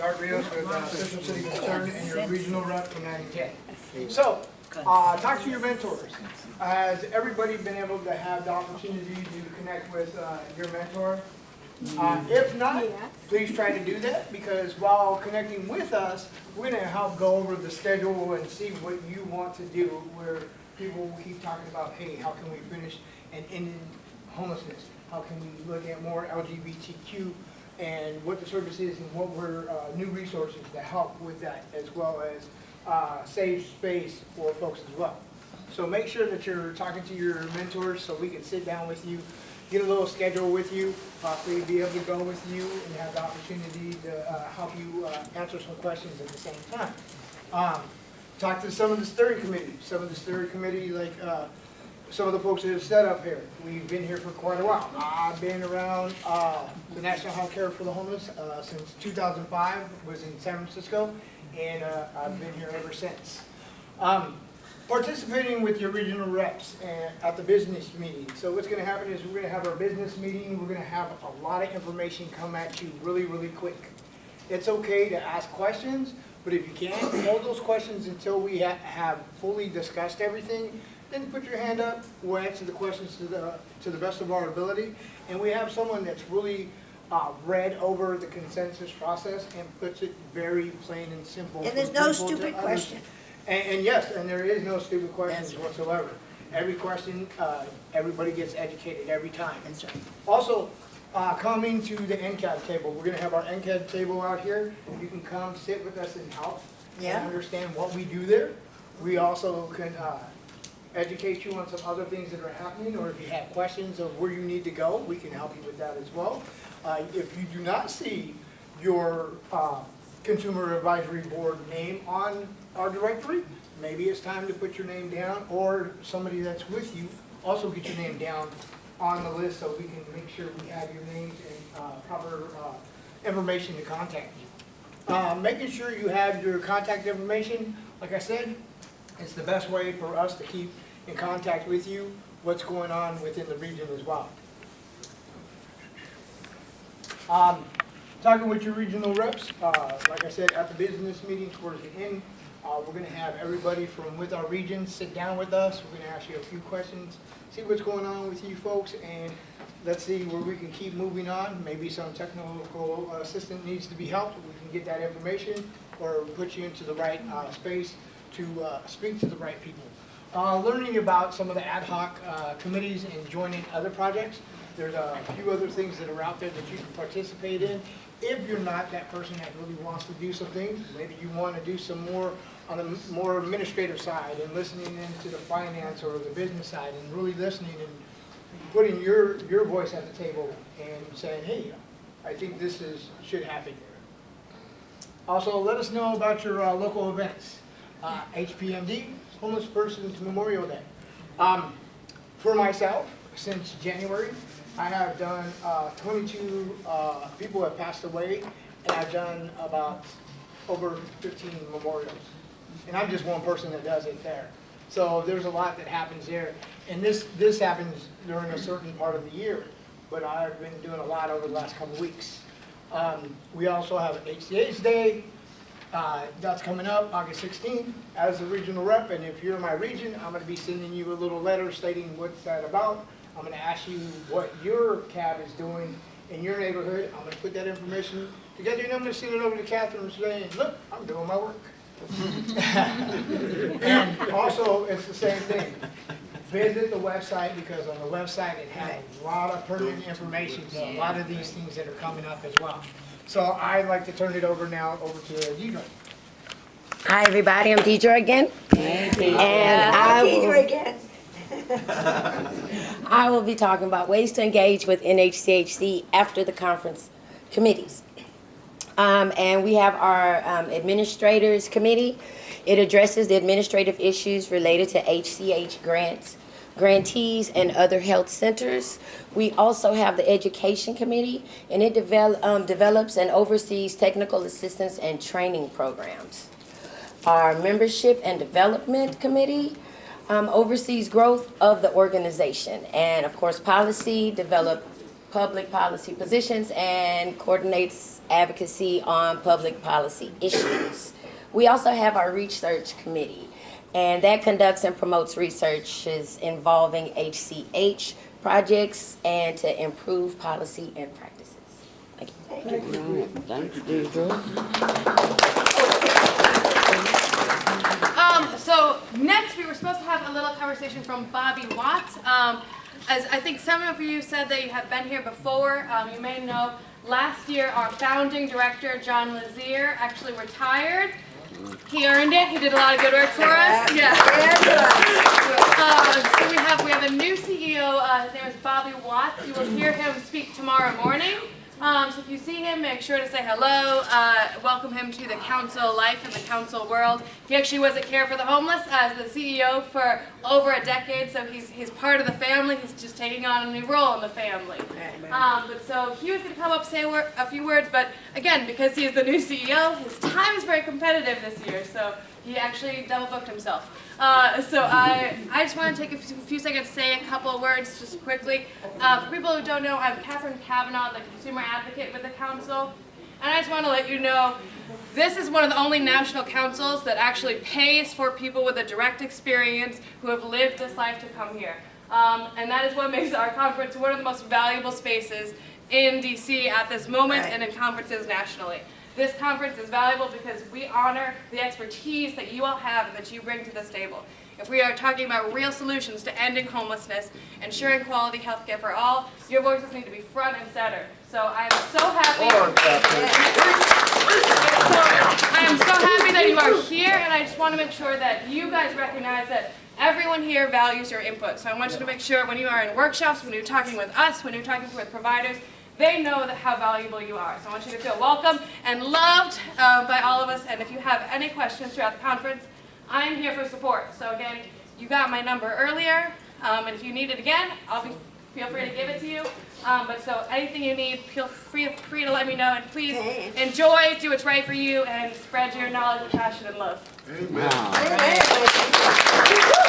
Art Rios with Central City Concern and your regional rep from 9010. So, talk to your mentors. Has everybody been able to have the opportunity to connect with your mentor? If not, please try to do that, because while connecting with us, we're going to help go over the schedule and see what you want to do, where people will keep talking about, hey, how can we finish and end homelessness? How can we look at more LGBTQ and what the service is and what were new resources to help with that, as well as save space for folks as well. So make sure that you're talking to your mentors so we can sit down with you, get a little schedule with you, possibly be able to go with you and have the opportunity to help you answer some questions at the same time. Talk to some of the steering committees. Some of the steering committee, like some of the folks that have set up here. We've been here for quite a while. I've been around the National Health Care for the Homeless since 2005, was in San Francisco, and I've been here ever since. Participating with your regional reps at the business meeting. So what's going to happen is we're going to have our business meeting. We're going to have a lot of information come at you really, really quick. It's okay to ask questions, but if you can't, hold those questions until we have fully discussed everything. Then put your hand up. We'll answer the questions to the best of our ability. And we have someone that's really read over the consensus process and puts it very plain and simple. And there's no stupid question. And yes, and there is no stupid questions whatsoever. Every question, everybody gets educated every time. That's right. Also, coming to the NCAD table. We're going to have our NCAD table out here. You can come sit with us and help and understand what we do there. We also can educate you on some other things that are happening, or if you have questions of where you need to go, we can help you with that as well. If you do not see your Consumer Advisory Board name on our directory, maybe it's time to put your name down, or somebody that's with you also get your name down on the list so we can make sure we have your names and proper information to contact you. Making sure you have your contact information, like I said, it's the best way for us to keep in contact with you, what's going on within the region as well. Talking with your regional reps, like I said, at the business meeting towards the end, we're going to have everybody from with our region sit down with us. We're going to ask you a few questions, see what's going on with you folks, and let's see where we can keep moving on. Maybe some technical assistant needs to be helped. We can get that information or put you into the right space to speak to the right people. Learning about some of the ad hoc committees and joining other projects. There's a few other things that are out there that you can participate in. If you're not that person that really wants to do some things, maybe you want to do some more on the more administrative side and listening into the finance or the business side and really listening and putting your voice at the table and saying, hey, I think this should happen here. Also, let us know about your local events. HPMD, Homeless Persons Memorial Day. For myself, since January, I have done 22 people have passed away, and I've done about over 15 memorials. And I'm just one person that does it there. So there's a lot that happens there. And this happens during a certain part of the year, but I've been doing a lot over the last couple of weeks. We also have HCA's Day. That's coming up August 16th as the regional rep, and if you're in my region, I'm going to be sending you a little letter stating what's that about. I'm going to ask you what your CAB is doing in your neighborhood. I'm going to put that information together, and I'm going to send it over to Catherine saying, look, I'm doing my work. And also, it's the same thing. Visit the website, because on the website it has a lot of pertinent information to a lot of these things that are coming up as well. So I'd like to turn it over now to Deidre. Hi everybody, I'm Deidre again. And I will be talking about ways to engage with NHCHC after the conference committees. And we have our administrators committee. It addresses the administrative issues related to HCH grants, grantees, and other health centers. We also have the education committee, and it develops and oversees technical assistance and training programs. Our membership and development committee oversees growth of the organization, and of course policy, develop public policy positions and coordinates advocacy on public policy issues. We also have our research committee, and that conducts and promotes researches involving HCH projects and to improve policy and practices. Thank you. Thank you, Deidre. So next, we were supposed to have a little conversation from Bobby Watts. As I think some of you said that you have been here before, you may know last year our founding director, John Lazier, actually retired. He earned it. He did a lot of good work for us. Yeah. So we have a new CEO. His name is Bobby Watts. You will hear him speak tomorrow morning. So if you see him, make sure to say hello. Welcome him to the council life and the council world. He actually was at Care for the Homeless as the CEO for over a decade, so he's part of the family. He's just taking on a new role in the family. But so he was going to come up, say a few words, but again, because he is the new CEO, his time is very competitive this year, so he actually double booked himself. So I just want to take a few seconds to say a couple of words just quickly. For people who don't know, I'm Catherine Kavanaugh, the consumer advocate with the council. And I just want to let you know, this is one of the only national councils that actually pays for people with a direct experience who have lived this life to come here. And that is what makes our conference one of the most valuable spaces in DC at this moment and in conferences nationally. This conference is valuable because we honor the expertise that you all have and that you bring to this table. If we are talking about real solutions to ending homelessness, ensuring quality health care for all, your voices need to be front and center. So I am so happy. That you are here, and I just want to make sure that you guys recognize that everyone here values your input. So I want you to make sure when you are in workshops, when you're talking with us, when you're talking with providers, they know that how valuable you are. So I want you to feel welcome and loved by all of us. And if you have any questions throughout the conference, I'm here for support. So again, you got my number earlier, and if you need it again, feel free to give it to you. But so anything you need, feel free to let me know. And please enjoy, do what's right for you, and spread your knowledge, passion, and love. Amen.